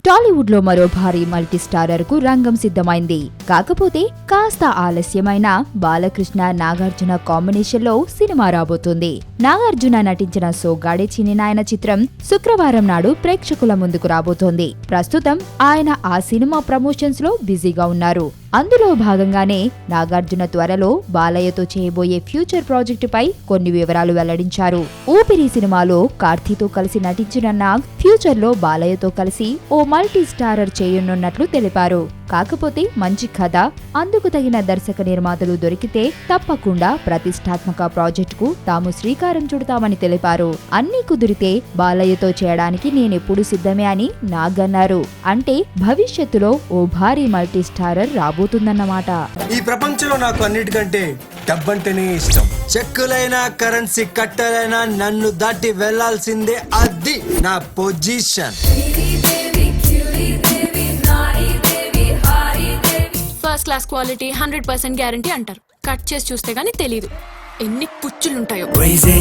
టాలీవుడ్ లో మరో భారీ మల్టీ స్టారర్ కు రంగం సిద్ధమైంది. కాకపోతే కాస్త ఆలస్యమైన బాలకృష్ణ నాగార్జున కాంబినేషన్ లో సినిమా రాబోతుంది. నాగార్జున నటించిన సోగ్గాడే చిన్ని నాయన చిత్రం శుక్రవారం నాడు ప్రేక్షకుల ముందుకు రాబోతోంది. ప్రస్తుతం ఆయన ఆ సినిమా ప్రమోషన్స్ లో బిజీగా ఉన్నారు. అందులో భాగంగానే నాగార్జున త్వరలో బాలయ్యతో చేయబోయే ఫ్యూచర్ ప్రాజెక్టుపై కొన్ని వివరాలు వెల్లడించారు. ఊపిరి సినిమాలో కార్తీతో కలిసి నటించిన నాగ్ ఫ్యూచర్ లో బాలయ్యతో కలిసి ఓ మల్టీ స్టారర్ చేయనున్నట్లు తెలిపారు. కాకపోతే మంచి కథ, అందుకు తగిన దర్శక నిర్మాతలు దొరికితే తప్పకుండా ప్రతిష్టాత్మక ప్రాజెక్టుకు తాము శ్రీకారం చుడతామని తెలిపారు. అన్నీ కుదిరితే బాలయ్యతో చేయడానికి నేనెప్పుడు సిద్ధమే అని నాగ్ అన్నారు. అంటే భవిష్యత్తులో ఓ భారీ మల్టీ స్టారర్ రాబోతుందన్నమాట. ఈ ప్రపంచంలో నాకు అన్నిటికంటే డబ్బంటేనే ఇష్టం. చెక్కులైనా కరెన్సీ కట్టలైనా నన్ను దాటి వెళ్లాల్సిందే, అది నా position. First class quality 100% guarantee అంటారు. కట్ చేసి చూస్తే గానీ తెలీదు ఎన్ని పుచ్చులుంటాయో.